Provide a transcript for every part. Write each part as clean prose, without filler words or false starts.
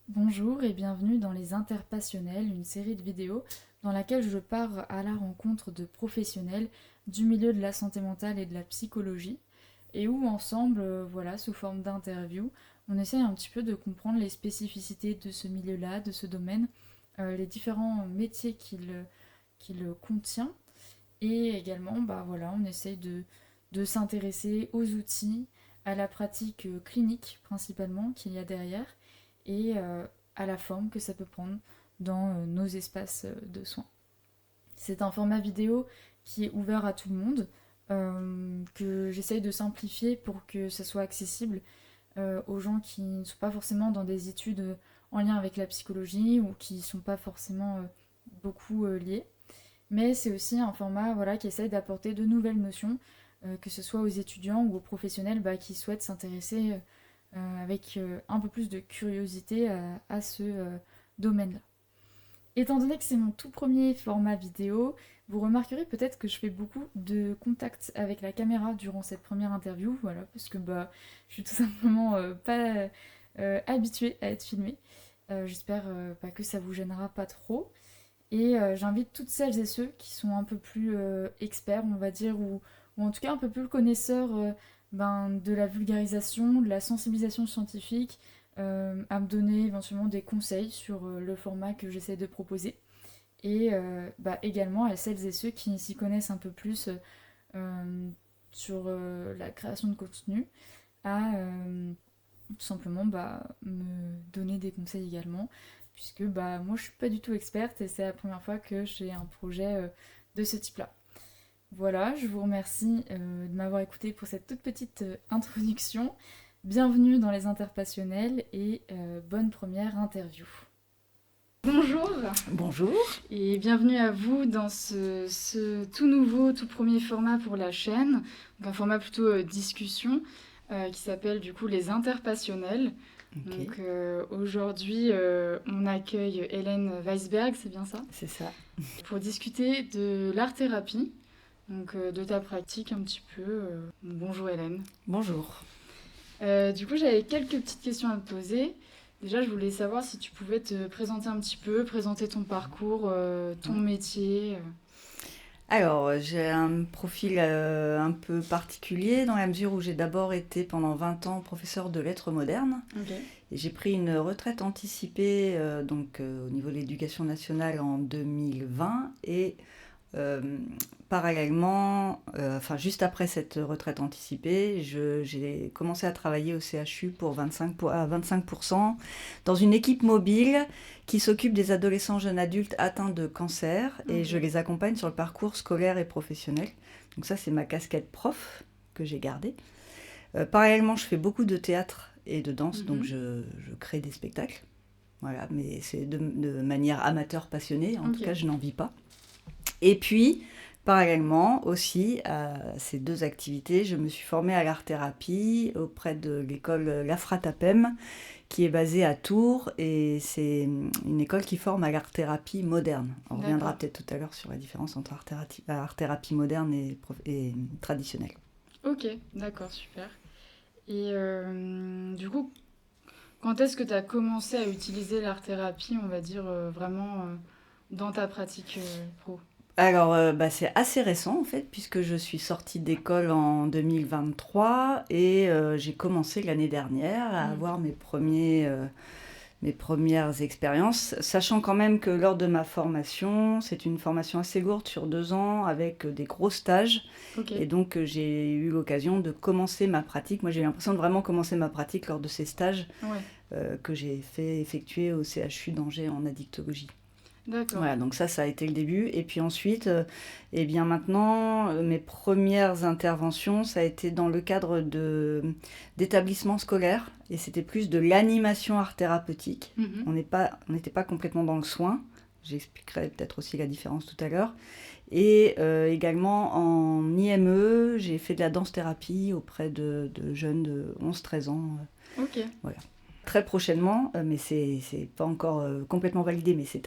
Bonjour et bienvenue dans Les Interpassionnels, une série de vidéos dans laquelle je pars à la rencontre de professionnels du milieu de la santé mentale et de la psychologie et où ensemble, voilà, sous forme d'interview, on essaye un petit peu de comprendre les spécificités de ce milieu-là, de ce domaine, les différents métiers qu'il contient et également, voilà, on essaye de s'intéresser aux outils, à la pratique clinique principalement qu'il y a derrière et à la forme que ça peut prendre dans nos espaces de soins. C'est un format vidéo qui est ouvert à tout le monde, que j'essaye de simplifier pour que ça soit accessible aux gens qui ne sont pas forcément dans des études en lien avec la psychologie ou qui ne sont pas forcément beaucoup liés. Mais c'est aussi un format voilà, qui essaye d'apporter de nouvelles notions, que ce soit aux étudiants ou aux professionnels qui souhaitent s'intéresser avec un peu plus de curiosité à ce domaine-là. Étant donné que c'est mon tout premier format vidéo, vous remarquerez peut-être que je fais beaucoup de contacts avec la caméra durant cette première interview, voilà, parce que je suis tout simplement pas habituée à être filmée. J'espère que ça vous gênera pas trop. Et j'invite toutes celles et ceux qui sont un peu plus experts, on va dire, ou en tout cas un peu plus connaisseurs de la vulgarisation, de la sensibilisation scientifique, à me donner éventuellement des conseils sur le format que j'essaie de proposer. Et également à celles et ceux qui s'y connaissent un peu plus sur la création de contenu, à tout simplement me donner des conseils également, puisque moi je suis pas du tout experte et c'est la première fois que j'ai un projet de ce type-là. Voilà, je vous remercie de m'avoir écouté pour cette toute petite introduction. Bienvenue dans les Interpassionnels et bonne première interview. Bonjour Bonjour. et bienvenue à vous dans ce tout nouveau, tout premier format pour la chaîne, donc un format plutôt discussion qui s'appelle du coup les Interpassionnels. Ok, Donc aujourd'hui, on accueille Hélène Weisberg, c'est bien ça, c'est ça. pour discuter de l'art-thérapie, donc de ta pratique un petit peu. Bonjour Hélène. Bonjour. Du coup, j'avais quelques petites questions à te poser. Déjà, je voulais savoir si tu pouvais te présenter un petit peu, présenter ton parcours, ton Ouais. métier. Alors, j'ai un profil un peu particulier dans la mesure où j'ai d'abord été pendant 20 ans professeur de lettres modernes Ok. et j'ai pris une retraite anticipée au niveau de l'éducation nationale en 2020 et Euh, parallèlement, juste après cette retraite anticipée, j'ai commencé à travailler au CHU à 25% dans une équipe mobile qui s'occupe des adolescents jeunes adultes atteints de cancer et Ok. je les accompagne sur le parcours scolaire et professionnel. Donc ça, c'est ma casquette prof que j'ai gardée. Parallèlement, je fais beaucoup de théâtre et de danse, donc Mhm. je crée des spectacles. Voilà, mais c'est de manière amateur passionnée, en tout Ok. cas, je n'en vis pas. Et puis, parallèlement aussi à ces deux activités, je me suis formée à l'art-thérapie auprès de l'école Lafratapem, qui est basée à Tours, et c'est une école qui forme à l'art-thérapie moderne. On reviendra D'accord. peut-être tout à l'heure sur la différence entre art-thérapie moderne et traditionnelle. Ok, d'accord, super. Et du coup, quand est-ce que tu as commencé à utiliser l'art-thérapie, on va dire, vraiment dans ta pratique pro? Alors, c'est assez récent en fait, puisque je suis sortie d'école en 2023 et j'ai commencé l'année dernière à Mm. avoir mes premières expériences, sachant quand même que lors de ma formation, c'est une formation assez lourde sur 2 ans avec des gros stages. Ok, Et donc j'ai eu l'occasion de commencer ma pratique. Moi j'ai eu l'impression de vraiment commencer ma pratique lors de ces stages ouais, que j'ai fait effectuer au CHU d'Angers en addictologie. d'accord. Voilà, donc ça a été le début. Et puis ensuite, eh bien maintenant, mes premières interventions, ça a été dans le cadre d'établissements scolaires. Et c'était plus de l'animation art thérapeutique. Mhm. On n'était pas complètement dans le soin. J'expliquerai peut-être aussi la différence tout à l'heure. Et également en IME, j'ai fait de la danse-thérapie auprès de jeunes de 11-13 ans. Ok, Voilà. Très prochainement, mais c'est pas encore complètement validé, mais c'est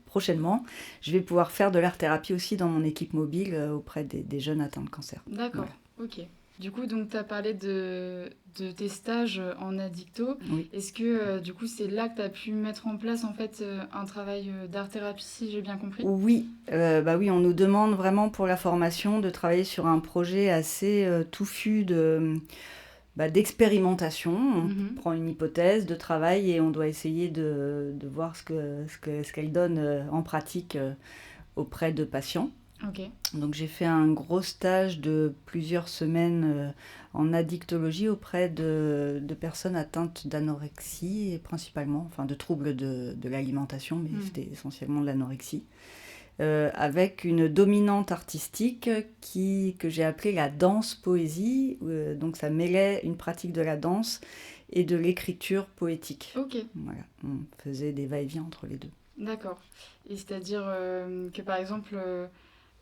prochainement, je vais pouvoir faire de l'art-thérapie aussi dans mon équipe mobile auprès des jeunes atteints de cancer. d'accord, Voilà. ok. Du coup, donc, tu as parlé de tes stages en addicto. Oui. Est-ce que, du coup, c'est là que tu as pu mettre en place, en fait, un travail d'art-thérapie, si j'ai bien compris? Oui, bah oui, on nous demande vraiment pour la formation de travailler sur un projet assez touffu d'expérimentation. On Mhm. prend une hypothèse de travail et on doit essayer de voir ce qu'elle donne en pratique auprès de patients. Ok. Donc j'ai fait un gros stage de plusieurs semaines en addictologie auprès de personnes atteintes d'anorexie, et principalement, enfin de troubles de l'alimentation, mais c'était essentiellement de l'anorexie. Avec une dominante artistique que j'ai appelée la danse-poésie. Donc ça mêlait une pratique de la danse et de l'écriture poétique. Ok. Voilà, on faisait des va-et-vient entre les deux. D'accord. Et c'est-à-dire que, par exemple,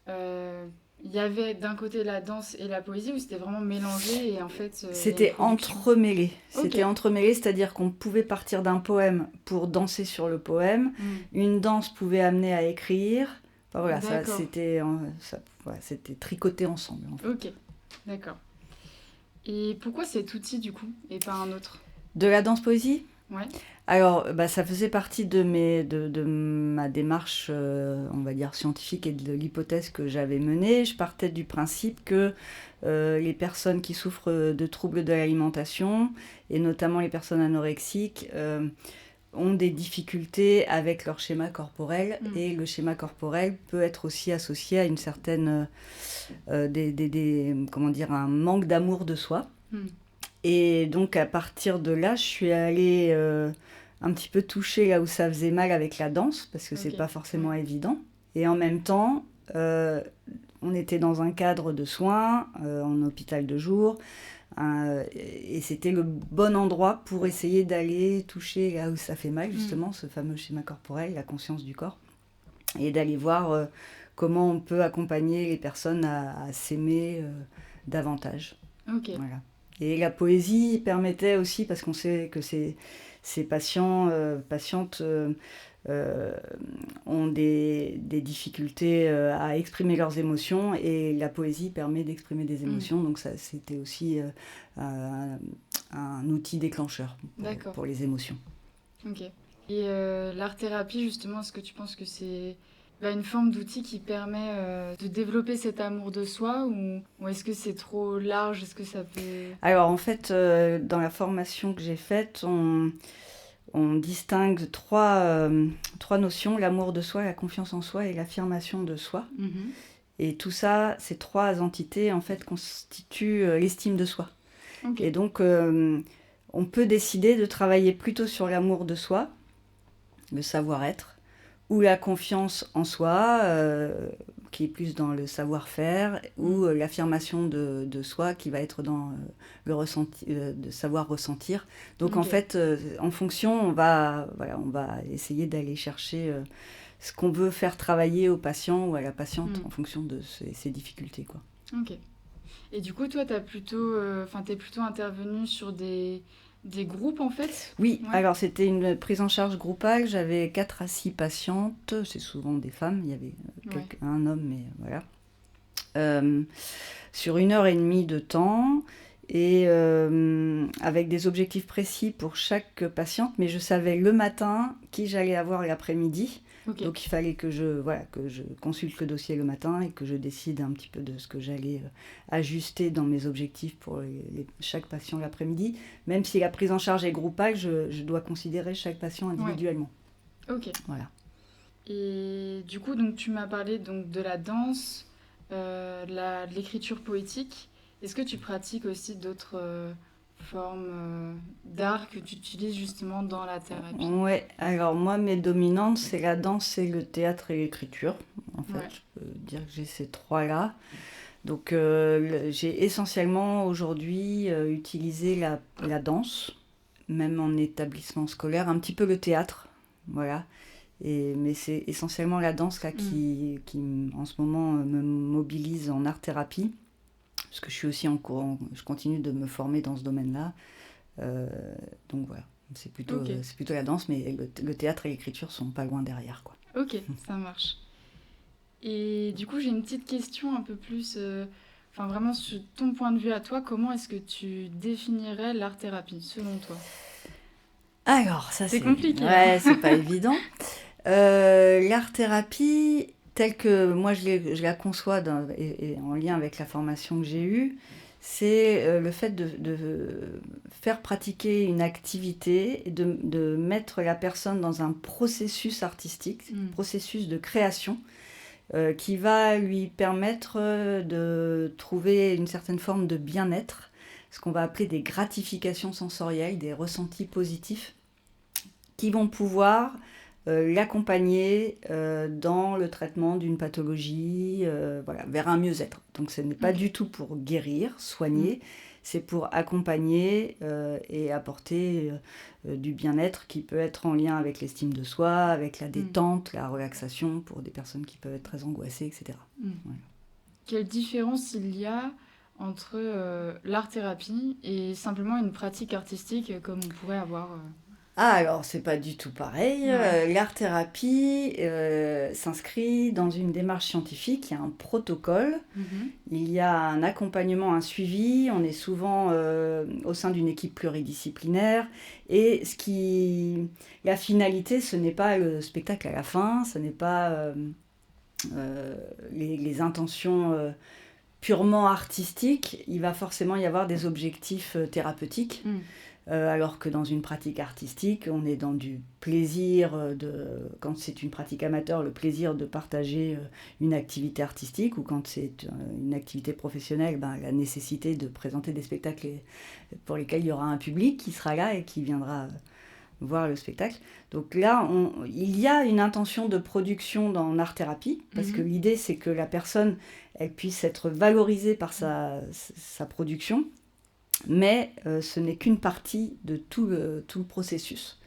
il y avait d'un côté la danse et la poésie, ou c'était vraiment mélangé et en fait, il y a une C'était production? entremêlé. Ok. C'était entremêlé, c'est-à-dire qu'on pouvait partir d'un poème pour danser sur le poème. Une danse pouvait amener à écrire. Enfin, voilà, D'accord. c'était tricoté ensemble, en fait. Ok. D'accord. Et pourquoi cet outil, du coup, et pas un autre? De la danse-poésie? Ouais. Alors, bah, ça faisait partie de ma démarche, on va dire, scientifique et de l'hypothèse que j'avais menée. Je partais du principe que les personnes qui souffrent de troubles de l'alimentation, et notamment les personnes anorexiques, ont des difficultés avec leur schéma corporel. Et le schéma corporel peut être aussi associé à une certaine, comment dire, un manque d'amour de soi. Et donc, à partir de là, je suis allée un petit peu toucher là où ça faisait mal avec la danse, parce que c'est pas forcément évident. Et en même temps, on était dans un cadre de soins, en hôpital de jour, et c'était le bon endroit pour essayer d'aller toucher là où ça fait mal, justement, ce fameux schéma corporel, la conscience du corps, et d'aller voir comment on peut accompagner les personnes à s'aimer davantage. Ok. Voilà. Et la poésie permettait aussi, parce qu'on sait que ces patientes ont des difficultés à exprimer leurs émotions, et la poésie permet d'exprimer des émotions, donc ça, c'était aussi un outil déclencheur pour les émotions. Ok. Et l'art-thérapie, justement, est-ce que tu penses que c'est une forme d'outil qui permet de développer cet amour de soi, ou est-ce que c'est trop large? Est-ce que ça peut... Alors, en fait, dans la formation que j'ai faite, on distingue trois notions: l'amour de soi, la confiance en soi et l'affirmation de soi. Et tout ça, ces trois entités, en fait, constituent l'estime de soi. Okay. Et donc, on peut décider de travailler plutôt sur l'amour de soi, le savoir-être, ou la confiance en soi, qui est plus dans le savoir-faire, ou l'affirmation de soi, qui va être dans le ressenti, de savoir ressentir. Donc en fait, en fonction, on va essayer d'aller chercher ce qu'on veut faire travailler au patient ou à la patiente en fonction de ses difficultés, quoi. Ok. Et du coup, toi, t'es plutôt intervenue sur des groupes, en fait? Oui, alors c'était une prise en charge groupale. J'avais 4 à 6 patientes, c'est souvent des femmes, il y avait un homme, mais voilà. Sur 1h30 de temps, et avec des objectifs précis pour chaque patiente, mais je savais le matin qui j'allais avoir l'après-midi. Okay. Donc il fallait que je consulte le dossier le matin et que je décide un petit peu de ce que j'allais ajuster dans mes objectifs pour chaque patient l'après-midi. Même si la prise en charge est groupale, je dois considérer chaque patient individuellement. Ok. Voilà. Et du coup, donc, tu m'as parlé donc, de la danse, de l'écriture poétique. Est-ce que tu pratiques aussi d'autres formes d'art que tu utilises justement dans la thérapie? Ouais, alors moi, mes dominantes, c'est la danse et le théâtre et l'écriture. En fait, je peux dire que j'ai ces trois-là. Donc, j'ai essentiellement aujourd'hui utilisé la danse, même en établissement scolaire, un petit peu le théâtre, voilà. Mais c'est essentiellement la danse là, qui en ce moment, me mobilise en art-thérapie, parce que je suis aussi en cours, je continue de me former dans ce domaine-là. Donc voilà, c'est plutôt la danse, mais le théâtre et l'écriture sont pas loin derrière, quoi. Ok, ça marche. Et du coup, j'ai une petite question un peu plus enfin vraiment sur ton point de vue à toi, comment est-ce que tu définirais l'art-thérapie selon toi? Alors, ça C'est c'est... compliqué, hein? Ouais, c'est pas évident. L'art-thérapie, telle que moi je la conçois et en lien avec la formation que j'ai eue, c'est le fait de faire pratiquer une activité et de mettre la personne dans un processus artistique, processus de création, qui va lui permettre de trouver une certaine forme de bien-être, ce qu'on va appeler des gratifications sensorielles, des ressentis positifs, qui vont pouvoir l'accompagner dans le traitement d'une pathologie, voilà, vers un mieux-être. Donc ce n'est pas du tout pour guérir, soigner, c'est pour accompagner et apporter du bien-être qui peut être en lien avec l'estime de soi, avec la détente, la relaxation pour des personnes qui peuvent être très angoissées, etc. Voilà. Quelle différence il y a entre l'art-thérapie et simplement une pratique artistique comme on pourrait avoir Ah, alors, c'est pas du tout pareil. Ouais. L'art-thérapie s'inscrit dans une démarche scientifique, il y a un protocole, il y a un accompagnement, un suivi, on est souvent au sein d'une équipe pluridisciplinaire, et la finalité, ce n'est pas le spectacle à la fin, ce n'est pas les intentions purement artistiques, il va forcément y avoir des objectifs thérapeutiques. Alors que dans une pratique artistique, on est dans du plaisir, quand c'est une pratique amateur, le plaisir de partager une activité artistique, ou quand c'est une activité professionnelle, la nécessité de présenter des spectacles pour lesquels il y aura un public qui sera là et qui viendra voir le spectacle. Donc là, il y a une intention de production dans l'art-thérapie, parce que l'idée, c'est que la personne, elle puisse être valorisée par sa production, mais ce n'est qu'une partie de tout le processus.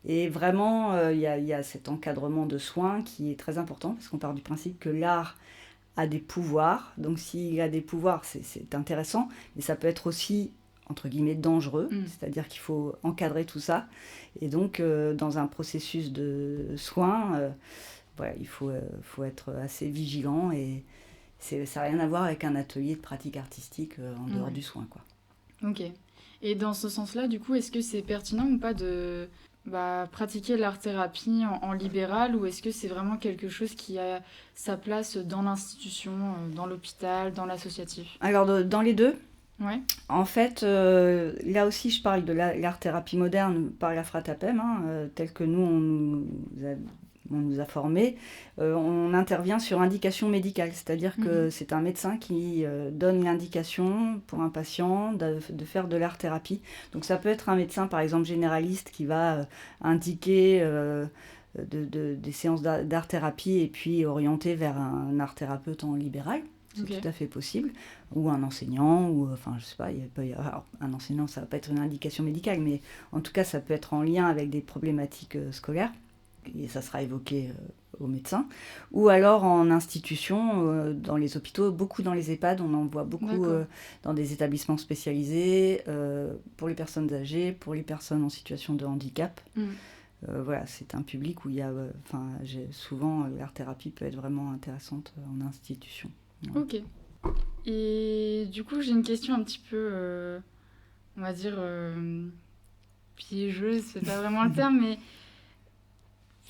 Et vraiment, il y a cet encadrement de soins qui est très important, parce qu'on part du principe que l'art a des pouvoirs. Donc s'il a des pouvoirs, c'est intéressant, mais ça peut être aussi, entre guillemets, dangereux, c'est-à-dire qu'il faut encadrer tout ça. Et donc, dans un processus de soins, voilà, il faut être assez vigilant, et ça n'a rien à voir avec un atelier de pratique artistique en dehors du soin, quoi. Ok. Et dans ce sens-là, du coup, est-ce que c'est pertinent ou pas de pratiquer l'art-thérapie en libéral, ou est-ce que c'est vraiment quelque chose qui a sa place dans l'institution, dans l'hôpital, dans l'associatif? Alors, dans les deux. Ouais. En fait, là aussi, je parle de l'art-thérapie moderne par la Fratapem, telle que nous, on nous a formés. On intervient sur indication médicale, c'est-à-dire que c'est un médecin qui donne l'indication pour un patient de faire de l'art-thérapie. Donc ça peut être un médecin, par exemple généraliste, qui va indiquer des séances d'art-thérapie et puis orienter vers un art-thérapeute en libéral. C'est tout à fait possible. Ou un enseignant, ou enfin, je sais pas, alors, un enseignant, ça va pas être une indication médicale, mais en tout cas, ça peut être en lien avec des problématiques scolaires, et ça sera évoqué au médecin. Ou alors en institution, dans les hôpitaux, beaucoup dans les EHPAD, on en voit beaucoup dans des établissements spécialisés, pour les personnes âgées, pour les personnes en situation de handicap. Voilà, c'est un public où il y a, souvent, l'art-thérapie peut être vraiment intéressante en institution. Ok. Et du coup, j'ai une question un petit peu, on va dire, piégeuse, c'est pas vraiment le terme, mais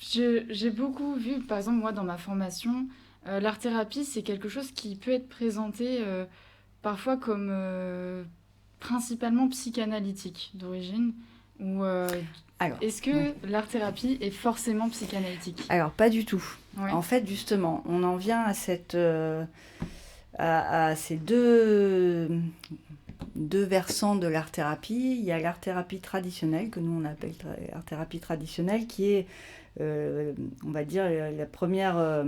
j'ai beaucoup vu, par exemple, moi, dans ma formation, l'art-thérapie, c'est quelque chose qui peut être présenté parfois comme principalement psychanalytique d'origine, ou est-ce que l'art-thérapie est forcément psychanalytique? Alors, pas du tout. Ouais. En fait, justement, on en vient à à ces deux versants de l'art-thérapie. Il y a l'art-thérapie traditionnelle, que nous on appelle l'art-thérapie traditionnelle, qui est, on va dire, la première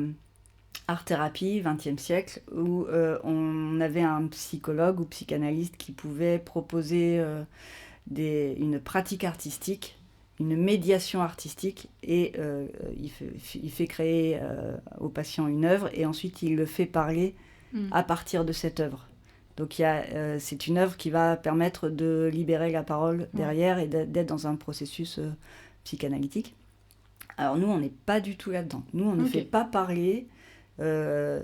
art-thérapie, XXe siècle, où on avait un psychologue ou psychanalyste qui pouvait proposer une pratique artistique, une médiation artistique, et il fait créer au patient une œuvre, et ensuite il le fait parler à partir de cette œuvre. Donc c'est une œuvre qui va permettre de libérer la parole derrière et d'être dans un processus psychanalytique. Alors nous, on n'est pas du tout là-dedans. Nous, on ne fait pas parler euh,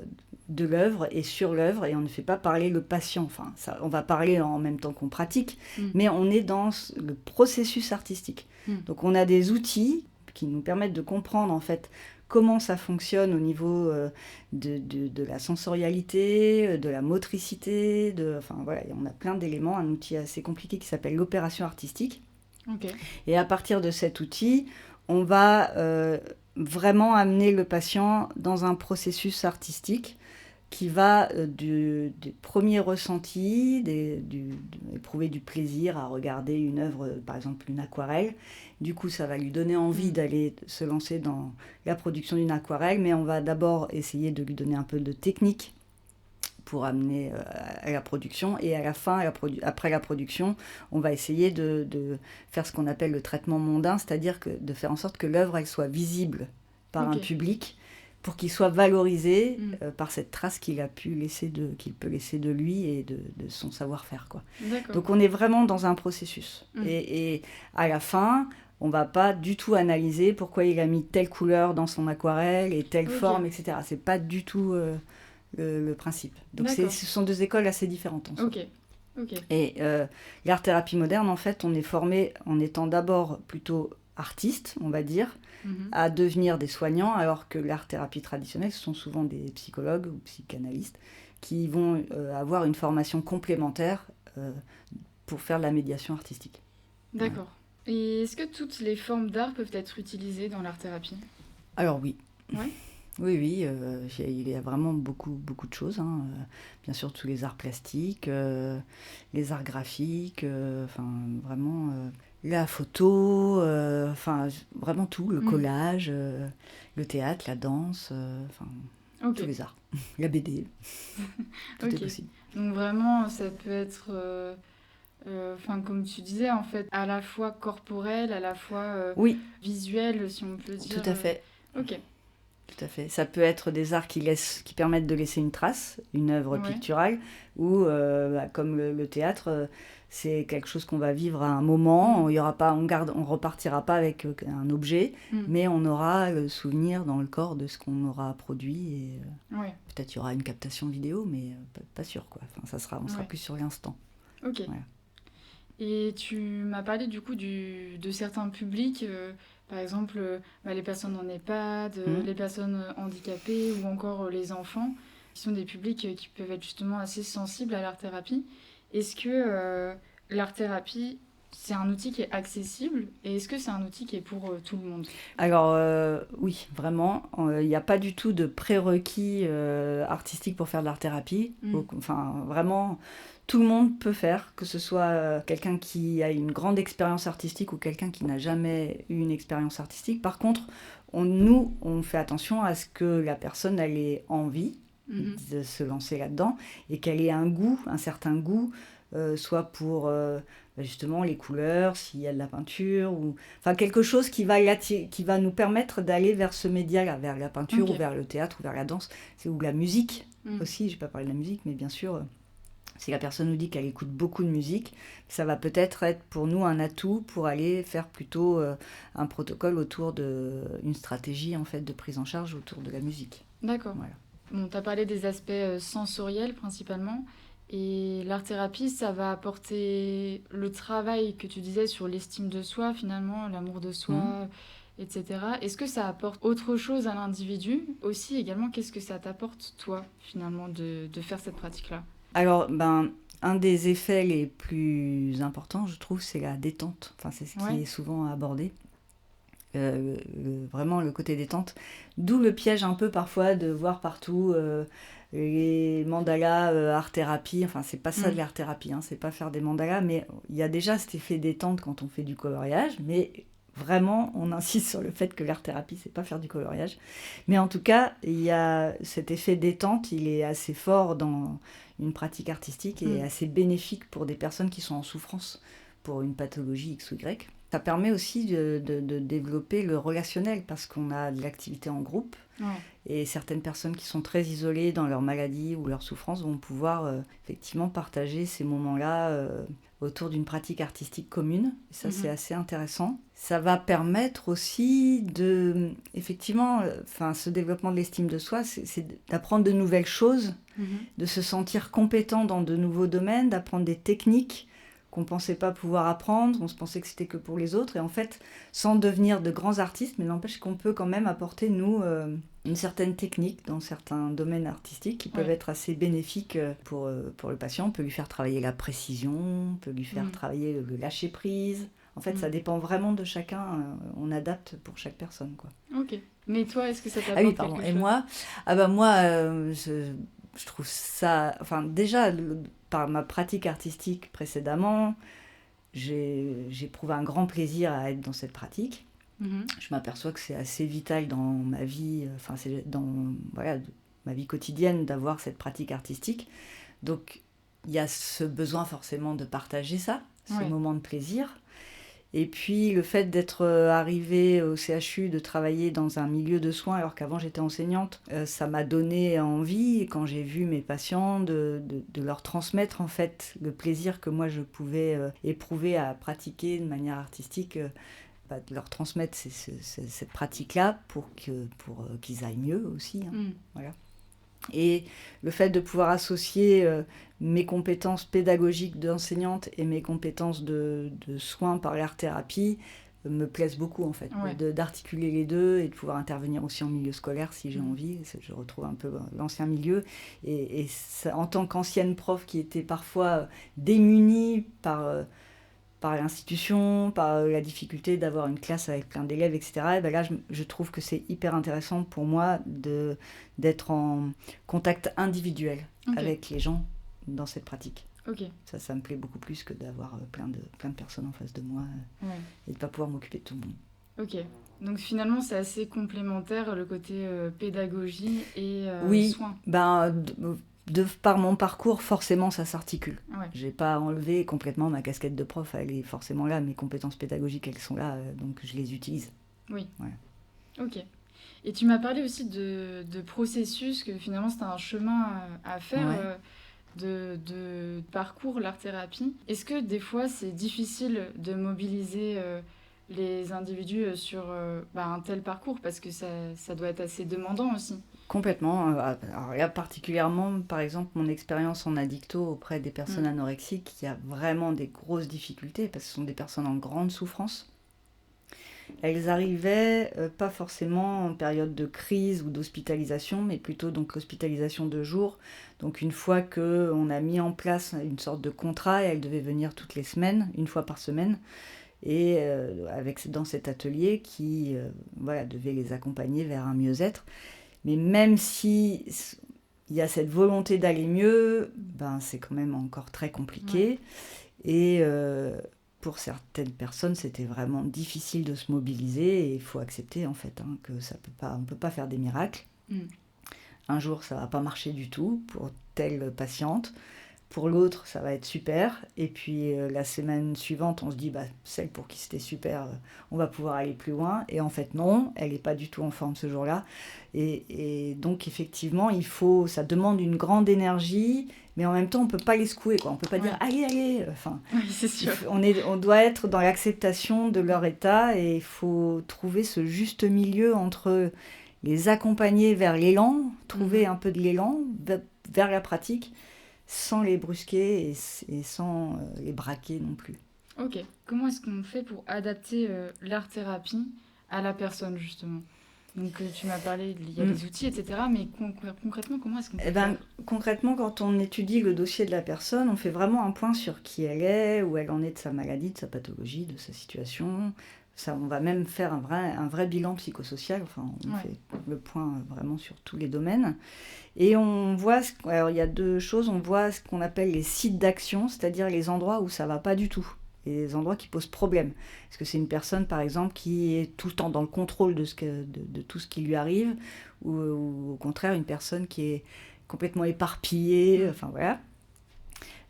de l'œuvre et sur l'œuvre, et on ne fait pas parler le patient. Enfin, ça, on va parler en même temps qu'on pratique, mais on est dans le processus artistique. Donc on a des outils qui nous permettent de comprendre en fait comment ça fonctionne au niveau de la sensorialité, de la motricité, enfin voilà, on a plein d'éléments, un outil assez compliqué qui s'appelle l'opération artistique. Okay. Et à partir de cet outil, on va vraiment amener le patient dans un processus artistique qui va des premiers ressentis, éprouver du plaisir à regarder une œuvre, par exemple une aquarelle. Du coup, ça va lui donner envie d'aller se lancer dans la production d'une aquarelle, mais on va d'abord essayer de lui donner un peu de technique pour amener à la production, et à la fin, après la production, on va essayer de faire ce qu'on appelle le traitement mondain, c'est-à-dire de faire en sorte que l'œuvre elle soit visible par un public, pour qu'il soit valorisé par cette trace qu'il peut laisser de lui et de son savoir-faire, quoi. Donc on est vraiment dans un processus. Et à la fin, on ne va pas du tout analyser pourquoi il a mis telle couleur dans son aquarelle et telle forme, etc. C'est pas du tout le principe. Donc ce sont deux écoles assez différentes. Et l'art-thérapie moderne, en fait, on est formé en étant d'abord plutôt artiste, on va dire, à devenir des soignants, alors que l'art-thérapie traditionnelle, ce sont souvent des psychologues ou psychanalystes qui vont avoir une formation complémentaire pour faire de la médiation artistique. D'accord. Et est-ce que toutes les formes d'art peuvent être utilisées dans l'art-thérapie ? Alors oui. Ouais. Oui, il y a vraiment beaucoup de choses. Hein. Bien sûr, tous les arts plastiques, les arts graphiques, vraiment la photo, vraiment tout, le collage, le théâtre, la danse, tous les arts. La BD, tout est possible. Donc vraiment, ça peut être, comme tu disais, en fait, à la fois corporel, à la fois visuel, si on peut dire. Tout à fait. Ok. Tout à fait. Ça peut être des arts qui permettent de laisser une trace, une œuvre picturale, ou comme le théâtre, c'est quelque chose qu'on va vivre à un moment. On repartira pas avec un objet, mais on aura le souvenir dans le corps de ce qu'on aura produit. Et peut-être il y aura une captation vidéo, mais pas sûr, quoi. Enfin, on sera plus sur l'instant. Ok. Voilà. Et tu m'as parlé du coup de certains publics. Par exemple, les personnes en EHPAD, les personnes handicapées ou encore les enfants, qui sont des publics qui peuvent être justement assez sensibles à l'art-thérapie. Est-ce que l'art-thérapie, c'est un outil qui est accessible et est-ce que c'est un outil qui est pour tout le monde ? Alors oui, vraiment. Il n'y a pas du tout de prérequis artistiques pour faire de l'art-thérapie. Enfin, vraiment... Tout le monde peut faire, que ce soit quelqu'un qui a une grande expérience artistique ou quelqu'un qui n'a jamais eu une expérience artistique. Par contre, on fait attention à ce que la personne ait envie de se lancer là-dedans et qu'elle ait un certain goût, soit pour justement les couleurs, s'il y a de la peinture, enfin quelque chose qui va nous permettre d'aller vers ce média-là, vers la peinture ou vers le théâtre ou vers la danse, ou la musique aussi. Je ne vais pas parler de la musique, mais bien sûr... Si la personne nous dit qu'elle écoute beaucoup de musique, ça va peut-être être pour nous un atout pour aller faire plutôt un protocole autour d'une stratégie en fait, de prise en charge autour de la musique. D'accord. Voilà. Bon, tu as parlé des aspects sensoriels principalement. Et l'art-thérapie, ça va apporter le travail que tu disais sur l'estime de soi, finalement, l'amour de soi, etc. Est-ce que ça apporte autre chose à l'individu aussi également ? Qu'est-ce que ça t'apporte, toi, finalement, de faire cette pratique-là ? Alors, un des effets les plus importants, je trouve, c'est la détente. Enfin, c'est ce qui est souvent abordé. Vraiment le côté détente. D'où le piège un peu parfois de voir partout les mandalas art-thérapie. Enfin, c'est pas ça de l'art-thérapie, hein, c'est pas faire des mandalas, mais il y a déjà cet effet détente quand on fait du coloriage, mais... Vraiment, on insiste sur le fait que l'art-thérapie, c'est pas faire du coloriage. Mais en tout cas, il y a cet effet détente, il est assez fort dans une pratique artistique et assez bénéfique pour des personnes qui sont en souffrance pour une pathologie X ou Y. Ça permet aussi de développer le relationnel parce qu'on a de l'activité en groupe. Et certaines personnes qui sont très isolées dans leur maladie ou leur souffrance vont pouvoir effectivement partager ces moments-là autour d'une pratique artistique commune. Et ça, c'est assez intéressant. Ça va permettre aussi de, effectivement, ce développement de l'estime de soi, c'est d'apprendre de nouvelles choses, de se sentir compétent dans de nouveaux domaines, d'apprendre des techniques qu'on ne pensait pas pouvoir apprendre, on se pensait que c'était que pour les autres, et en fait, sans devenir de grands artistes, mais n'empêche qu'on peut quand même apporter, nous, une certaine technique dans certains domaines artistiques qui peuvent être assez bénéfiques pour le patient. On peut lui faire travailler la précision, on peut lui faire travailler le lâcher-prise. En fait, ça dépend vraiment de chacun, on adapte pour chaque personne, quoi. Ok. Mais toi, est-ce que ça t'apporte quelque chose ? Et moi, je trouve ça... Enfin, déjà, par ma pratique artistique précédemment, j'éprouve un grand plaisir à être dans cette pratique. Je m'aperçois que c'est assez vital dans ma vie, c'est dans ma vie quotidienne d'avoir cette pratique artistique. Donc, il y a ce besoin forcément de partager ça, ce moment de plaisir. Et puis, le fait d'être arrivée au CHU, de travailler dans un milieu de soins, alors qu'avant j'étais enseignante, ça m'a donné envie, quand j'ai vu mes patients, de leur transmettre en fait le plaisir que moi je pouvais éprouver à pratiquer de manière artistique, de leur transmettre cette pratique-là pour qu'ils aillent mieux aussi. Voilà. Et le fait de pouvoir associer mes compétences pédagogiques d'enseignante et mes compétences de soins par l'art-thérapie me plaisent beaucoup en fait. D'articuler les deux et de pouvoir intervenir aussi en milieu scolaire si j'ai envie. Je retrouve un peu l'ancien milieu. Et ça, en tant qu'ancienne prof qui était parfois démunie par l'institution, par la difficulté d'avoir une classe avec plein d'élèves, etc. Et ben là, je trouve que c'est hyper intéressant pour moi d'être en contact individuel avec les gens dans cette pratique. Ça me plaît beaucoup plus que d'avoir plein de personnes en face de moi et de ne pas pouvoir m'occuper de tout le monde. Ok. Donc finalement, c'est assez complémentaire, le côté pédagogie et soins. Par mon parcours, forcément, ça s'articule. Je n'ai pas enlevé complètement ma casquette de prof, elle est forcément là, mes compétences pédagogiques, elles sont là, donc je les utilise. Oui. Ok. Et tu m'as parlé aussi de processus, que finalement, c'était un chemin à faire de parcours, l'art-thérapie. Est-ce que des fois, c'est difficile de mobiliser les individus sur un tel parcours, parce que ça doit être assez demandant aussi? Complètement. Alors là, particulièrement, par exemple, mon expérience en addicto auprès des personnes anorexiques, il y a vraiment des grosses difficultés parce que ce sont des personnes en grande souffrance. Elles arrivaient pas forcément en période de crise ou d'hospitalisation, mais plutôt donc l'hospitalisation de jour. Donc une fois qu'on a mis en place une sorte de contrat, elles devaient venir toutes les semaines, une fois par semaine, et dans cet atelier qui devait les accompagner vers un mieux-être. Mais même si il y a cette volonté d'aller mieux, c'est quand même encore très compliqué. Et pour certaines personnes, c'était vraiment difficile de se mobiliser. Et il faut accepter en fait que on peut pas faire des miracles. Un jour, ça va pas marcher du tout pour telle patiente. Pour l'autre, ça va être super. Et puis la semaine suivante, on se dit, celle pour qui c'était super, on va pouvoir aller plus loin. Et en fait, non, elle n'est pas du tout en forme ce jour-là. Et donc, effectivement, ça demande une grande énergie, mais en même temps, on ne peut pas les secouer, quoi. On ne peut pas dire, allez. C'est sûr. On doit être dans l'acceptation de leur état et il faut trouver ce juste milieu entre les accompagner vers l'élan, trouver un peu de l'élan vers la pratique, sans les brusquer et sans les braquer non plus. Ok. Comment est-ce qu'on fait pour adapter l'art-thérapie à la personne, justement ? Donc, tu m'as parlé, il y a des outils, etc. Mais concrètement, comment est-ce qu'on peut faire ? Concrètement, quand on étudie le dossier de la personne, on fait vraiment un point sur qui elle est, où elle en est de sa maladie, de sa pathologie, de sa situation. Ça, on va même faire un vrai bilan psychosocial. Enfin, on fait le point vraiment sur tous les domaines. Et on voit, alors il y a deux choses, on voit ce qu'on appelle les sites d'action, c'est-à-dire les endroits où ça ne va pas du tout, et les endroits qui posent problème. Est-ce que c'est une personne, par exemple, qui est tout le temps dans le contrôle de tout ce qui lui arrive, ou au contraire, une personne qui est complètement éparpillée, enfin voilà.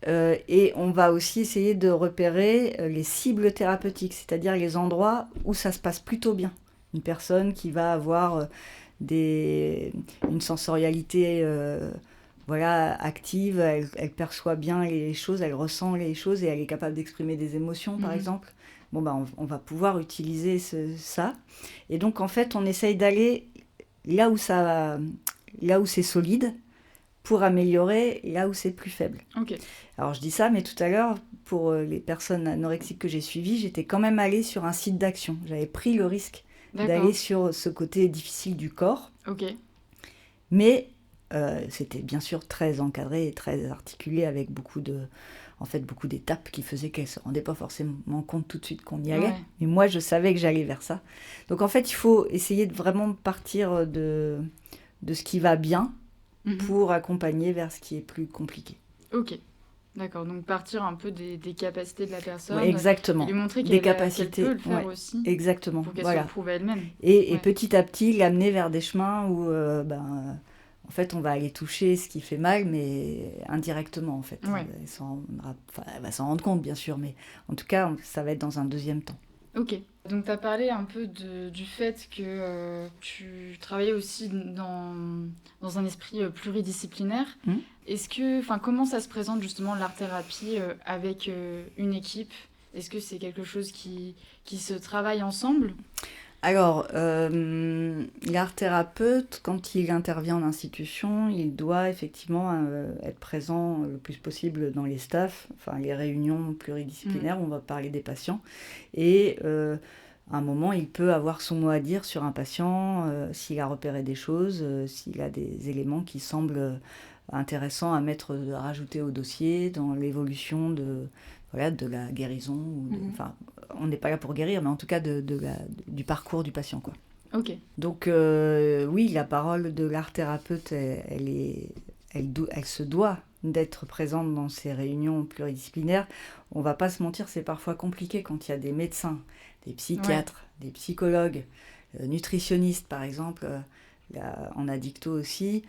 Et on va aussi essayer de repérer les cibles thérapeutiques, c'est-à-dire les endroits où ça se passe plutôt bien. Une personne qui va avoir une sensorialité voilà, active, elle perçoit bien les choses, elle ressent les choses et elle est capable d'exprimer des émotions, par exemple. Bon, bah, on va pouvoir utiliser ça. Et donc, en fait, on essaye d'aller là où c'est solide pour améliorer là où c'est plus faible. Ok. Alors, je dis ça, mais tout à l'heure, pour les personnes anorexiques que j'ai suivies, j'étais quand même allée sur un site d'action. J'avais pris le risque d'aller sur ce côté difficile du corps. Ok. Mais c'était bien sûr très encadré et très articulé avec beaucoup d'étapes qui faisaient qu'elle ne se rendait pas forcément compte tout de suite qu'on y allait. Ouais. Mais moi, je savais que j'allais vers ça. Donc en fait, il faut essayer de vraiment partir de ce qui va bien pour accompagner vers ce qui est plus compliqué. Ok. D'accord, donc partir un peu des capacités de la personne. Ouais, exactement. Et lui montrer des qu'elle capacités, peut le faire aussi. Exactement. Pour qu'elle voilà. se prouve à elle-même. Et petit à petit, l'amener vers des chemins où, en fait, on va aller toucher ce qui fait mal, mais indirectement, en fait. Ouais. Elle va s'en rendre compte, bien sûr, mais en tout cas, ça va être dans un deuxième temps. Ok. Donc, tu as parlé un peu du fait que tu travaillais aussi dans un esprit pluridisciplinaire. Comment ça se présente justement l'art-thérapie avec une équipe ? Est-ce que c'est quelque chose qui se travaille ensemble ? Alors, l'art-thérapeute, quand il intervient en institution, il doit effectivement être présent le plus possible dans les staffs, enfin les réunions pluridisciplinaires où on va parler des patients. Et à un moment, il peut avoir son mot à dire sur un patient, s'il a repéré des choses, s'il a des éléments qui semblent intéressants à rajouter au dossier dans l'évolution de la guérison. On n'est pas là pour guérir, mais en tout cas du parcours du patient, quoi. Ok. Donc oui, la parole de l'art-thérapeute, elle se doit d'être présente dans ces réunions pluridisciplinaires. On va pas se mentir, c'est parfois compliqué quand il y a des médecins, des psychiatres, des psychologues, nutritionnistes par exemple, en addicto aussi.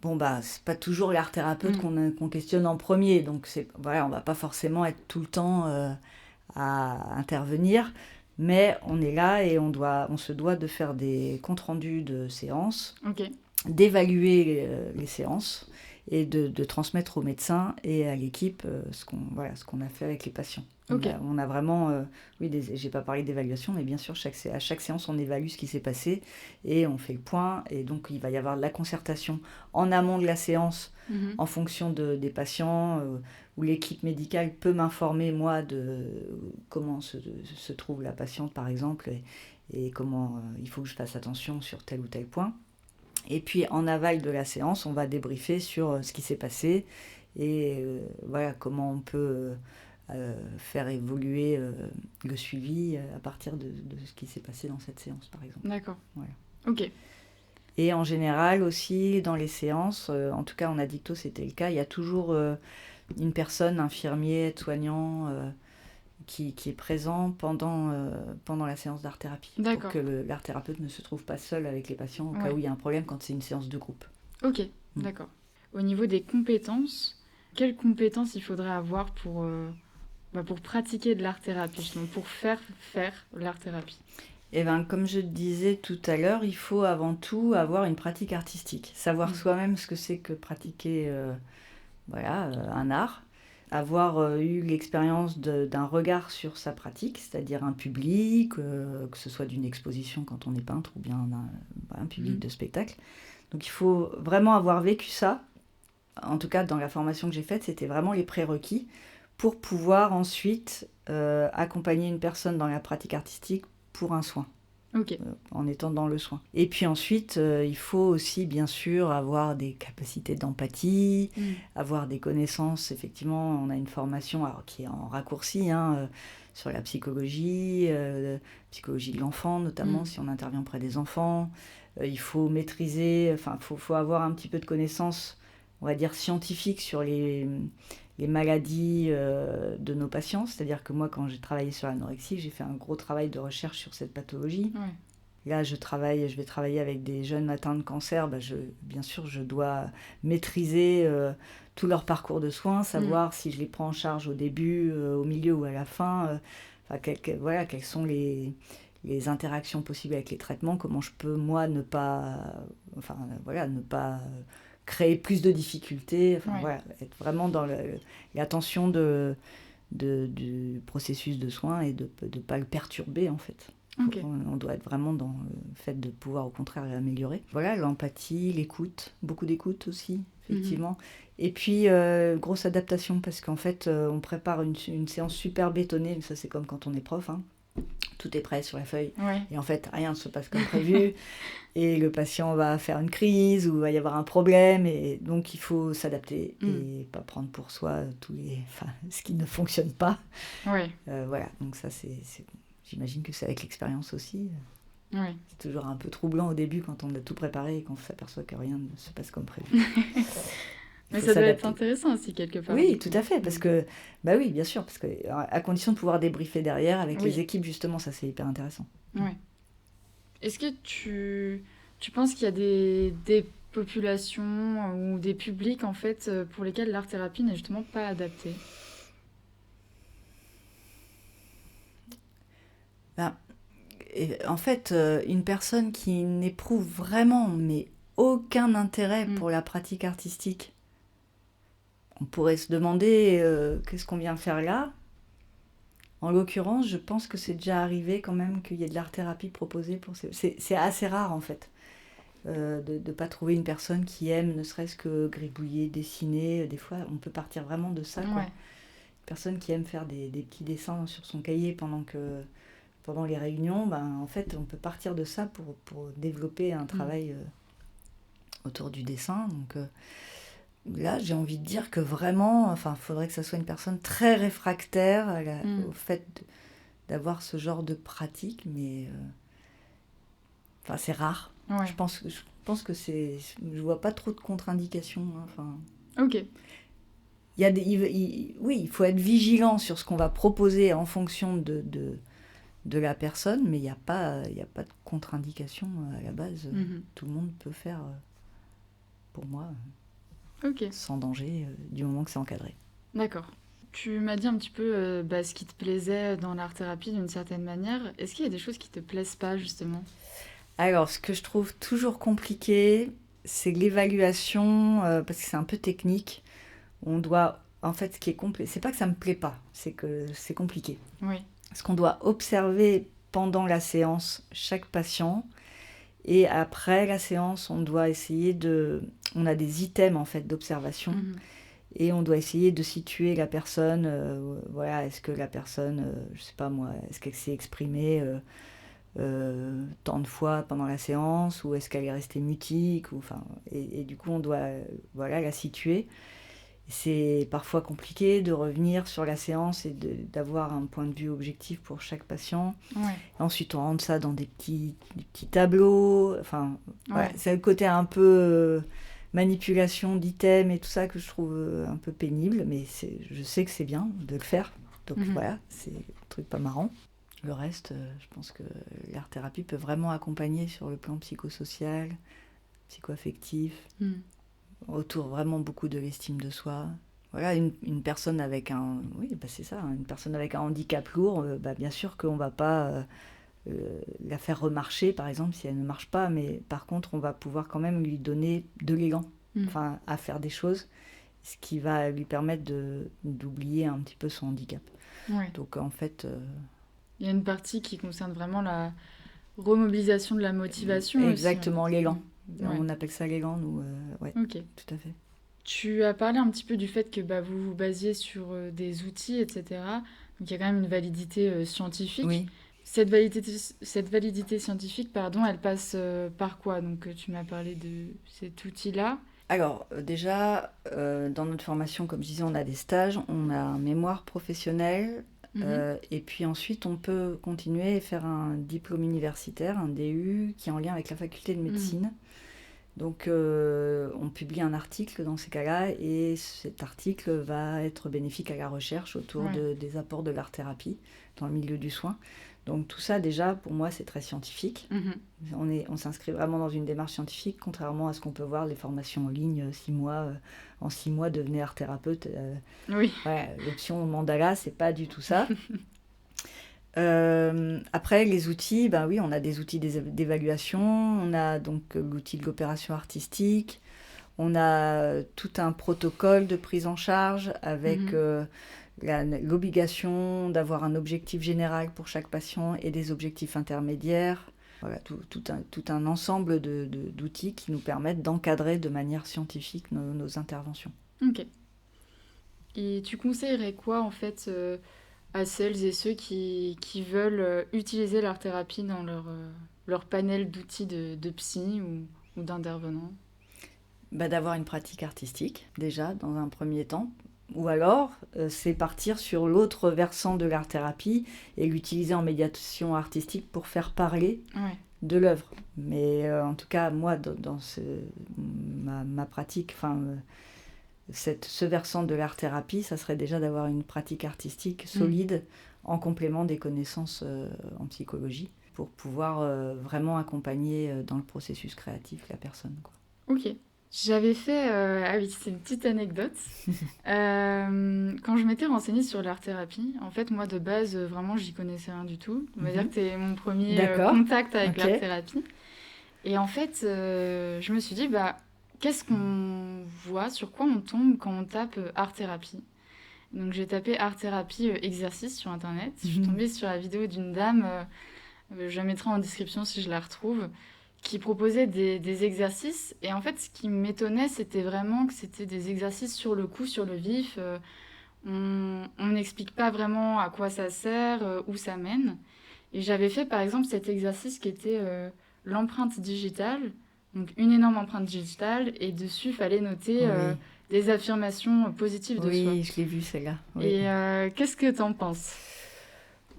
Bon, bah, c'est pas toujours l'art-thérapeute qu'on questionne en premier, donc on va pas forcément être tout le temps à intervenir, mais on est là et on se doit de faire des comptes rendus de séances, d'évaluer les séances et de transmettre aux médecins et à l'équipe ce qu'on a fait avec les patients. On a vraiment, j'ai pas parlé d'évaluation, mais bien sûr, à chaque séance, on évalue ce qui s'est passé et on fait le point. Et donc, il va y avoir de la concertation en amont de la séance en fonction des patients, où l'équipe médicale peut m'informer, moi, de comment se trouve la patiente, par exemple, et comment il faut que je fasse attention sur tel ou tel point. Et puis, en aval de la séance, on va débriefer sur ce qui s'est passé et comment on peut faire évoluer le suivi à partir de ce qui s'est passé dans cette séance, par exemple. D'accord. Voilà. Ok. Et en général aussi, dans les séances, en tout cas en addicto, c'était le cas, il y a toujours une personne, infirmier, aide-soignant, qui est présent pendant la séance d'art-thérapie. D'accord. Pour que l'art-thérapeute ne se trouve pas seul avec les patients au cas où il y a un problème quand c'est une séance de groupe. Ok, d'accord. Au niveau des compétences, quelles compétences il faudrait avoir pour pratiquer de l'art-thérapie, justement, pour faire l'art-thérapie ? Eh bien, comme je disais tout à l'heure, il faut avant tout avoir une pratique artistique. Savoir soi-même ce que c'est que pratiquer un art. Avoir eu l'expérience d'un regard sur sa pratique, c'est-à-dire un public, que ce soit d'une exposition quand on est peintre ou bien un public de spectacle. Donc il faut vraiment avoir vécu ça. En tout cas, dans la formation que j'ai faite, c'était vraiment les prérequis pour pouvoir ensuite accompagner une personne dans la pratique artistique pour un soin. En étant dans le soin. Et puis ensuite, il faut aussi, bien sûr, avoir des capacités d'empathie, avoir des connaissances. Effectivement, on a une formation qui est en raccourci sur la psychologie de l'enfant, notamment si on intervient auprès des enfants. Il faut maîtriser, faut avoir un petit peu de connaissances, on va dire, scientifiques sur les maladies de nos patients. C'est-à-dire que moi, quand j'ai travaillé sur l'anorexie, j'ai fait un gros travail de recherche sur cette pathologie. Là, je vais travailler avec des jeunes atteints de cancer. Bien sûr, je dois maîtriser tout leur parcours de soins, savoir si je les prends en charge au début, au milieu ou à la fin. Quelles sont les interactions possibles avec les traitements, comment je peux, moi, ne pas créer plus de difficultés. Enfin, Ouais. voilà, être vraiment dans l'attention du processus de soins et de ne pas le perturber, en fait. Ok. On doit être vraiment dans le fait de pouvoir, au contraire, l'améliorer. Voilà, l'empathie, l'écoute, beaucoup d'écoute aussi, effectivement. Et puis, grosse adaptation, parce qu'en fait, on prépare une séance super bétonnée. Ça, c'est comme quand on est prof, hein. Tout est prêt sur la feuille. Ouais. Et en fait, rien ne se passe comme prévu. Et le patient va faire une crise ou va y avoir un problème. Et donc, il faut s'adapter et pas prendre pour soi ce qui ne fonctionne pas. Ouais. Voilà, donc ça, j'imagine que c'est avec l'expérience aussi. Ouais. C'est toujours un peu troublant au début quand on a tout préparé et qu'on s'aperçoit que rien ne se passe comme prévu. Mais faut ça doit être s'adapter. intéressant aussi, quelque part. Oui, du tout coup. à fait, parce que, bah oui, bien sûr, parce que à condition de pouvoir débriefer derrière avec Oui. les équipes, justement, ça c'est hyper intéressant. Ouais. Est-ce que tu penses qu'il y a des populations ou des publics, en fait, pour lesquels l'art-thérapie n'est justement pas adaptée? Ben, et en fait, une personne qui n'éprouve vraiment, mais aucun intérêt pour la pratique artistique, on pourrait se demander qu'est-ce qu'on vient faire là. En l'occurrence, je pense que c'est déjà arrivé quand même qu'il y ait de l'art-thérapie proposée pour c'est assez rare en fait de ne pas trouver une personne qui aime ne serait-ce que gribouiller, dessiner. Des fois, on peut partir vraiment de ça, quoi. Ouais. Une personne qui aime faire des petits dessins sur son cahier pendant les réunions, ben, en fait, on peut partir de ça pour développer un travail autour du dessin. Donc là, j'ai envie de dire que vraiment, il faudrait que ça soit une personne très réfractaire au fait d'avoir ce genre de pratique, mais c'est rare. Ouais. Je pense que je vois pas trop de contre-indications. Ok. Il y a oui, il faut être vigilant sur ce qu'on va proposer en fonction de la personne, mais il n'y a pas de contre-indication à la base. Tout le monde peut faire, pour moi, sans danger, du moment que c'est encadré. D'accord. Tu m'as dit un petit peu ce qui te plaisait dans l'art-thérapie d'une certaine manière. Est-ce qu'il y a des choses qui te plaisent pas, justement? Alors, ce que je trouve toujours compliqué, c'est l'évaluation, parce que c'est un peu technique. On doit, en fait, ce qui est compliqué, c'est pas que ça me plaît pas, c'est que c'est compliqué. Oui. Parce qu'on doit observer pendant la séance chaque patient, et après la séance, on doit essayer on a des items en fait d'observation, et on doit essayer de situer la personne. Voilà, est-ce que la personne, je sais pas moi, est-ce qu'elle s'est exprimée tant de fois pendant la séance, ou est-ce qu'elle est restée mutique, et du coup on doit la situer. C'est parfois compliqué de revenir sur la séance et d'avoir un point de vue objectif pour chaque patient. Ouais. Ensuite, on rentre ça dans des petits tableaux. C'est le côté un peu manipulation d'items et tout ça que je trouve un peu pénible, mais je sais que c'est bien de le faire. Donc voilà, c'est un truc pas marrant. Le reste, je pense que l'art-thérapie peut vraiment accompagner sur le plan psychosocial, psycho-affectif, autour vraiment beaucoup de l'estime de soi. Voilà, une personne avec une personne avec un handicap lourd, bien sûr qu'on ne va pas la faire remarcher, par exemple, si elle ne marche pas, mais par contre, on va pouvoir quand même lui donner de l'élan, à faire des choses, ce qui va lui permettre d'oublier un petit peu son handicap. Ouais. Donc, en fait... Il y a une partie qui concerne vraiment la remobilisation de la motivation. Exactement, aussi, l'élan. Ouais. On appelle ça l'élan, nous. Ouais, Ok. tout à fait. Tu as parlé un petit peu du fait que vous vous basiez sur des outils, etc. Donc il y a quand même une validité scientifique. Oui. Cette validité scientifique, elle passe par quoi? Donc tu m'as parlé de cet outil-là. Alors, déjà, dans notre formation, comme je disais, on a des stages, on a un mémoire professionnel, et puis ensuite, on peut continuer et faire un diplôme universitaire, un DU, qui est en lien avec la faculté de médecine. Donc, on publie un article dans ces cas-là, et cet article va être bénéfique à la recherche autour des apports de l'art-thérapie dans le milieu du soin. Donc tout ça, déjà, pour moi, c'est très scientifique. On s'inscrit vraiment dans une démarche scientifique, contrairement à ce qu'on peut voir, les formations en ligne, 6 mois, en 6 mois, devenez art thérapeute. Oui. L'option mandala, c'est pas du tout ça. Après, les outils, on a des outils d'évaluation. On a donc l'outil de l'opération artistique. On a tout un protocole de prise en charge avec l'obligation d'avoir un objectif général pour chaque patient et des objectifs intermédiaires. Voilà, tout un ensemble d'outils qui nous permettent d'encadrer de manière scientifique nos interventions. Ok. Et tu conseillerais quoi en fait à celles et ceux qui veulent utiliser l'art-thérapie dans leur panel d'outils de psy ou d'intervenants? D'avoir une pratique artistique, déjà, dans un premier temps. Ou alors, c'est partir sur l'autre versant de l'art-thérapie et l'utiliser en médiation artistique pour faire parler de l'œuvre. Mais en tout cas, moi, dans ma pratique, ce versant de l'art-thérapie, ça serait déjà d'avoir une pratique artistique solide en complément des connaissances en psychologie pour pouvoir vraiment accompagner dans le processus créatif la personne, quoi. Ok. J'avais fait... Ah oui, c'est une petite anecdote. Quand je m'étais renseignée sur l'art-thérapie, en fait, moi, de base, vraiment, j'y connaissais rien du tout. On va dire que c'est mon premier contact avec l'art-thérapie. Et en fait, je me suis dit, qu'est-ce qu'on voit, sur quoi on tombe quand on tape art-thérapie? Donc, j'ai tapé art-thérapie exercice sur Internet. Je suis tombée sur la vidéo d'une dame, je la mettrai en description si je la retrouve, qui proposait des exercices. Et en fait, ce qui m'étonnait, c'était vraiment que c'était des exercices sur le coup, sur le vif. On n'explique pas vraiment à quoi ça sert, où ça mène. Et j'avais fait, par exemple, cet exercice qui était l'empreinte digitale. Donc, une énorme empreinte digitale. Et dessus, il fallait noter des affirmations positives de soi. Oui, je l'ai vu, celle-là. Oui. Et qu'est-ce que tu en penses?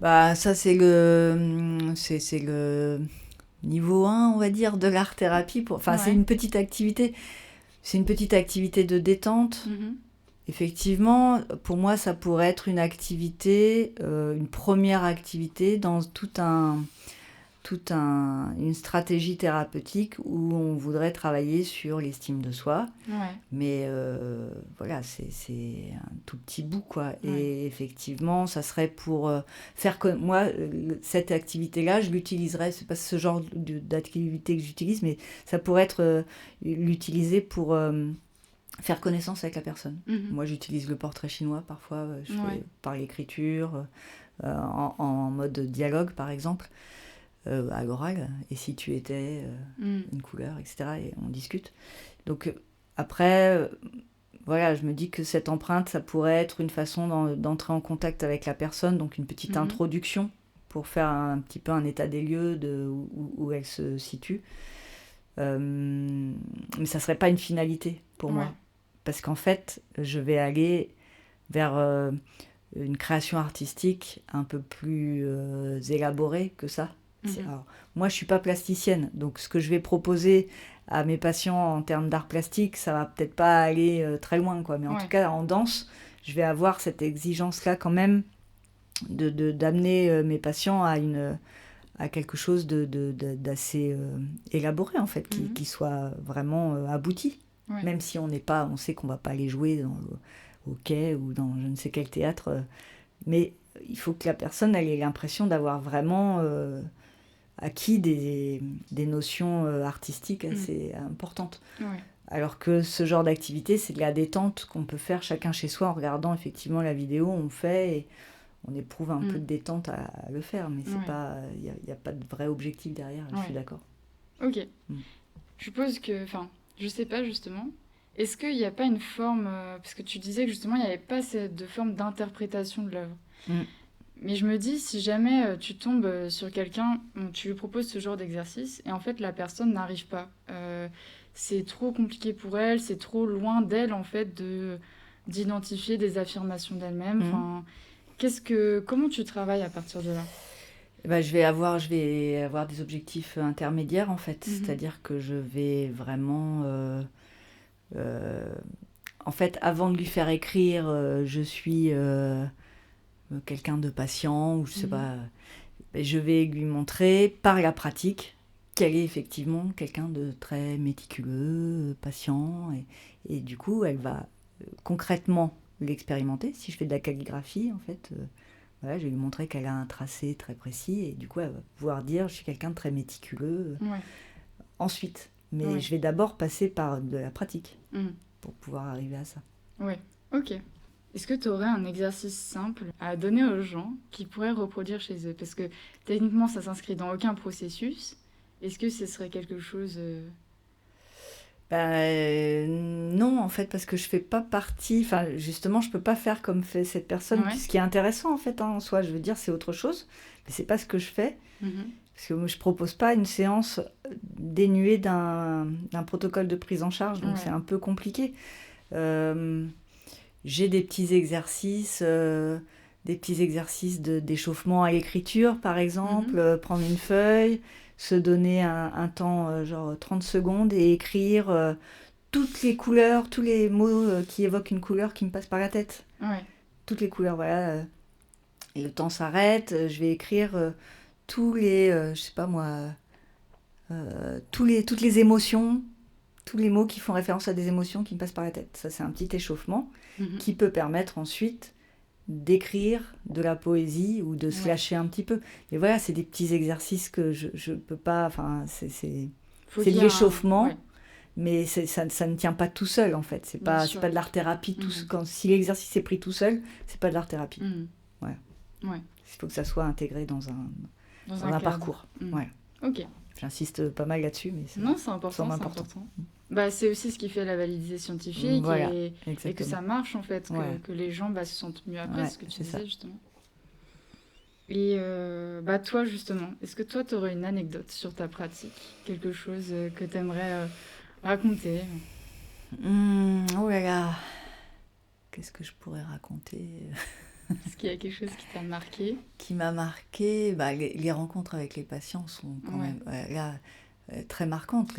Ça, c'est le niveau 1, on va dire, de l'art-thérapie. C'est une petite activité. C'est une petite activité de détente. Effectivement, pour moi, ça pourrait être une activité, une première activité dans une stratégie thérapeutique où on voudrait travailler sur l'estime de soi. Mais voilà, c'est un tout petit bout, quoi. Et effectivement, ça serait pour faire comme... Moi, cette activité-là, je l'utiliserais, c'est pas ce genre d'activité que j'utilise, mais ça pourrait être l'utiliser pour... faire connaissance avec la personne. Moi, j'utilise le portrait chinois parfois, je fais par l'écriture, en mode dialogue, par exemple, à l'oral. Et si tu étais une couleur, etc. Et on discute. Donc, après, voilà, je me dis que cette empreinte, ça pourrait être une façon d'entrer en contact avec la personne, donc une petite introduction pour faire un petit peu un état des lieux de où elle se situe. Mais ça serait pas une finalité pour moi. Parce qu'en fait, je vais aller vers une création artistique un peu plus élaborée que ça. Alors, moi, je ne suis pas plasticienne, donc ce que je vais proposer à mes patients en termes d'art plastique, ça va peut-être pas aller très loin, quoi. Mais en tout cas, en danse, je vais avoir cette exigence-là quand même d'amener mes patients à quelque chose d'assez élaboré, en fait, qui soit vraiment abouti. Même si on sait qu'on ne va pas aller jouer au Quai ou dans je ne sais quel théâtre. Mais il faut que la personne ait l'impression d'avoir vraiment acquis des notions artistiques assez importantes. Alors que ce genre d'activité, c'est de la détente qu'on peut faire chacun chez soi en regardant effectivement la vidéo, on fait et on éprouve un peu de détente à le faire. Mais c'est pas, il n'y a pas de vrai objectif derrière, je suis d'accord. Ok. Je suppose que... Je sais pas, justement. Est-ce qu'il n'y a pas une forme... parce que tu disais que, justement, il n'y avait pas de forme d'interprétation de l'œuvre. Mais je me dis, si jamais tu tombes sur quelqu'un, tu lui proposes ce genre d'exercice, et en fait, la personne n'arrive pas. C'est trop compliqué pour elle, c'est trop loin d'elle, en fait, d'identifier des affirmations d'elle-même. Comment tu travailles à partir de là ? Je vais avoir des objectifs intermédiaires, en fait. C'est-à-dire que je vais vraiment... en fait, avant de lui faire écrire, je suis quelqu'un de patient, ou je sais pas... Je vais lui montrer, par la pratique, qu'elle est effectivement quelqu'un de très méticuleux, patient. Et du coup, elle va concrètement l'expérimenter. Si je fais de la calligraphie, en fait... Voilà, je vais lui montrer qu'elle a un tracé très précis et du coup, elle va pouvoir dire « je suis quelqu'un de très méticuleux ». Ensuite, Mais Oui. je vais d'abord passer par de la pratique Mhm. pour pouvoir arriver à ça. Oui, ok. Est-ce que tu aurais un exercice simple à donner aux gens qui pourraient reproduire chez eux? Parce que techniquement, ça s'inscrit dans aucun processus. Est-ce que ce serait quelque chose... Non, en fait, parce que je fais pas partie. Enfin, justement, je peux pas faire comme fait cette personne. Ouais. Ce qui est intéressant, en fait, en soi, je veux dire, c'est autre chose. Mais c'est pas ce que je fais. Mhm. Parce que moi, je propose pas une séance dénuée d'un protocole de prise en charge. Donc, Ouais. c'est un peu compliqué. Euh, j'ai des petits exercices. D'échauffement à l'écriture, par exemple, Mhm. prendre une feuille, se donner un temps, genre 30 secondes, et écrire toutes les couleurs, tous les mots qui évoquent une couleur qui me passe par la tête. Ouais. Toutes les couleurs, voilà. Et le temps s'arrête, je vais écrire tous les, je sais pas moi, toutes les émotions, tous les mots qui font référence à des émotions qui me passent par la tête. Ça, c'est un petit échauffement Mhm. qui peut permettre ensuite d'écrire de la poésie ou de se Ouais. lâcher un petit peu. Mais voilà, c'est des petits exercices que je peux pas... Enfin, Faut c'est qu'il de y ait l'échauffement, Ouais, mais ça ne tient pas tout seul, en fait. C'est bien pas sûr. de l'art-thérapie. Mhm. Si l'exercice est pris tout seul, c'est pas de l'art-thérapie. Mhm. Voilà. Ouais, Il faut que ça soit intégré dans dans dans un un cadre. parcours. Mhm. Ouais. Ok. J'insiste pas mal là-dessus, mais Non, c'est ça me important, semble c'est important. important. Bah, c'est aussi ce qui fait la validité scientifique Voilà, et que exactement. ça marche en fait, Ouais. que les gens se sentent mieux après, Ouais, ce que tu c'est ça. disais justement. Et bah toi justement, est-ce que toi tu aurais une anecdote sur ta pratique, quelque chose que tu aimerais raconter? Oh là là, qu'est-ce que je pourrais raconter Est-ce qu'il y a quelque chose qui t'a marqué? qui m'a marqué? Les rencontres avec les patients sont quand Ouais. même là, très marquantes.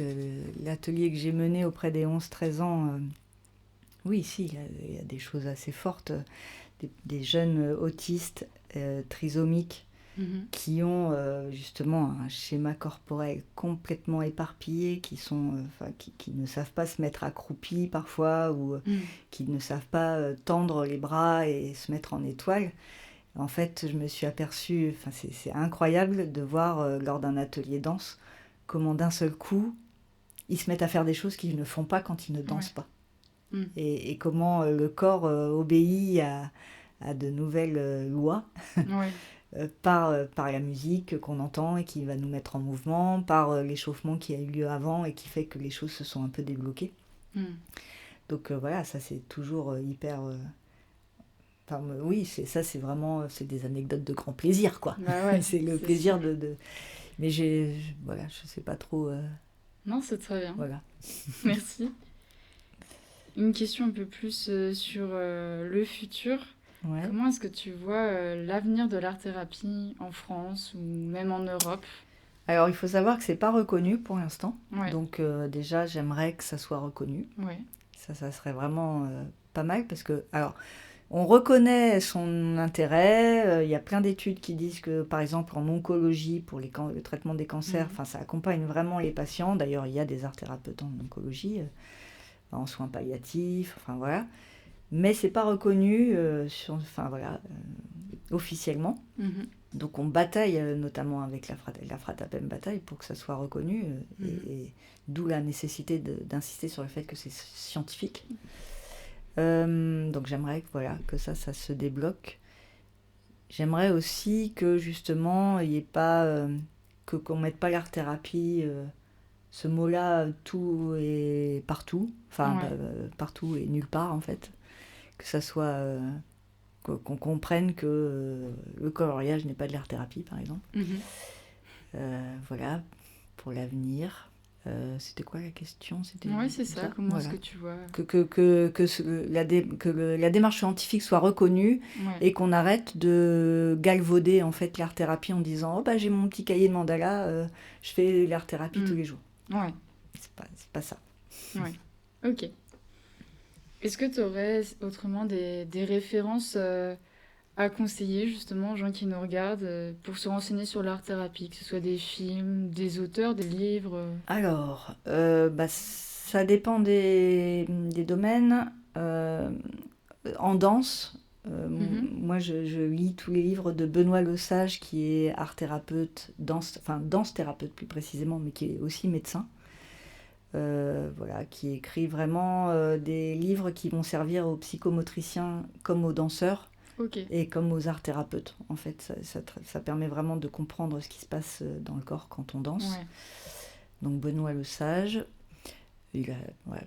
L'atelier que j'ai mené auprès des 11-13 ans, oui, si, il y a des choses assez fortes. Des jeunes autistes trisomiques Mhm. qui ont justement un schéma corporel complètement éparpillé, qui ne savent pas se mettre accroupis parfois, ou Mhm. qui ne savent pas tendre les bras et se mettre en étoile. En fait, je me suis aperçue, c'est incroyable de voir lors d'un atelier danse comment d'un seul coup, ils se mettent à faire des choses qu'ils ne font pas quand ils ne dansent Ouais. pas. Mhm. Et comment le corps obéit à de nouvelles lois Ouais. par la musique qu'on entend et qui va nous mettre en mouvement, par l'échauffement qui a eu lieu avant et qui fait que les choses se sont un peu débloquées. Mhm. Donc voilà, ça c'est toujours hyper... oui, c'est vraiment c'est des anecdotes de grand plaisir, quoi. Bah ouais, C'est le c'est sûr. plaisir de... Mais voilà, je sais pas trop... Non, c'est très bien. voilà. Merci. Une question un peu plus sur le futur. Ouais. Comment est-ce que tu vois l'avenir de l'art-thérapie en France ou même en Europe? Alors il faut savoir que c'est pas reconnu pour l'instant. Ouais, Donc déjà, j'aimerais que ça soit reconnu. ouais. Ça serait vraiment pas mal parce que... Alors, on reconnaît son intérêt. Il y a plein d'études qui disent que, par exemple, en oncologie, pour le traitement des cancers, Mhm. ça accompagne vraiment les patients. D'ailleurs, il y a des art-thérapeutes en oncologie, en soins palliatifs, enfin voilà. Mais c'est pas reconnu, officiellement. Mhm. Donc on bataille, notamment avec la Fratapem bataille, pour que ça soit reconnu. Mhm. Et d'où la nécessité d'insister sur le fait que c'est scientifique. Donc j'aimerais que ça se débloque. J'aimerais aussi que justement il n'y ait pas qu'on mette pas l'art-thérapie, ce mot-là, tout et partout, Ouais. partout et nulle part en fait. Que ça soit qu'on comprenne que le coloriage n'est pas de l'art-thérapie par exemple. Mhm. Voilà pour l'avenir. C'était quoi la question? Ouais, c'est ça. Comment est-ce Voilà. que tu vois? Que la démarche scientifique soit reconnue Ouais. et qu'on arrête de galvauder en fait l'art-thérapie en disant oh bah j'ai mon petit cahier de mandala, je fais l'art-thérapie tous les jours. Ouais. C'est pas ça. Ouais. Ok. Est-ce que tu aurais autrement des références à conseiller justement aux gens qui nous regardent pour se renseigner sur l'art-thérapie, que ce soit des films, des auteurs, des livres? Alors, ça dépend des domaines. En danse, Mhm. moi je lis tous les livres de Benoît Lesage qui est art thérapeute, danse thérapeute plus précisément, mais qui est aussi médecin. voilà, qui écrit vraiment des livres qui vont servir aux psychomotriciens comme aux danseurs Ok. et comme aux art thérapeutes. En fait, ça permet vraiment de comprendre ce qui se passe dans le corps quand on danse. Ouais. Donc Benoît Le Sage, il a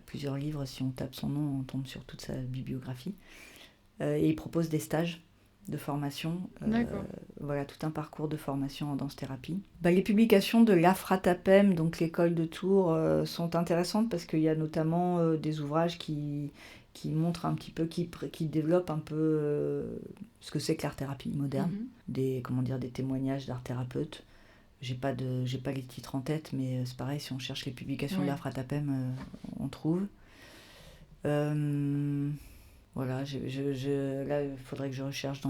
plusieurs livres, si on tape son nom, on tombe sur toute sa bibliographie. Et il propose des stages de formation, D'accord. voilà, tout un parcours de formation en danse-thérapie. Les publications de l'Afratapem, donc l'école de Tours, sont intéressantes parce qu'il y a notamment des ouvrages qui montrent un petit peu, qui développent un peu ce que c'est que l'art-thérapie moderne, des témoignages d'art-thérapeutes. J'ai pas les titres en tête, mais c'est pareil, si on cherche les publications de l'Afratapem, on trouve. Voilà, là, il faudrait que je recherche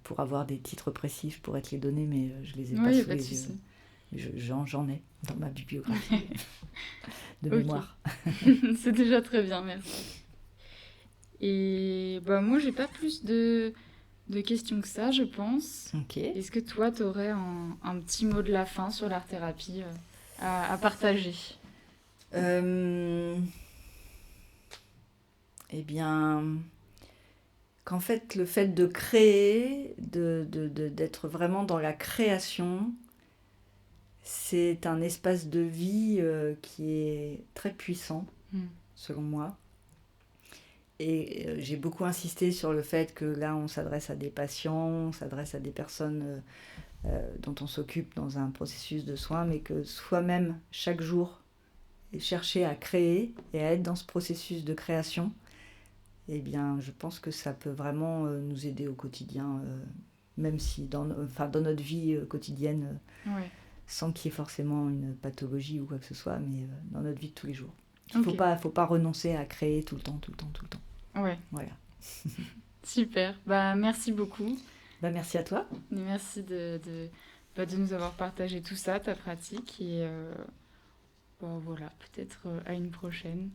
pour avoir des titres précis, je pourrais te les donner, mais je les ai pas sous les yeux. J'en ai dans ma bibliographie de mémoire. C'est déjà très bien, merci. Et moi, j'ai pas plus de questions que ça, je pense. Ok. Est-ce que toi, tu aurais un petit mot de la fin sur l'art-thérapie à partager? Eh bien, qu'en fait, le fait de créer, d'être vraiment dans la création, c'est un espace de vie qui est très puissant, selon moi. Et j'ai beaucoup insisté sur le fait que là, on s'adresse à des patients, on s'adresse à des personnes dont on s'occupe dans un processus de soins, mais que soi-même, chaque jour, chercher à créer et à être dans ce processus de création, eh bien, je pense que ça peut vraiment nous aider au quotidien, même si dans notre vie quotidienne, sans qu'il y ait forcément une pathologie ou quoi que ce soit, mais dans notre vie de tous les jours. Il ne faut pas renoncer à créer tout le temps. Ouais. Voilà. Super. Merci beaucoup. Merci à toi. Et merci de nous avoir partagé tout ça, ta pratique. Et voilà, peut-être à une prochaine.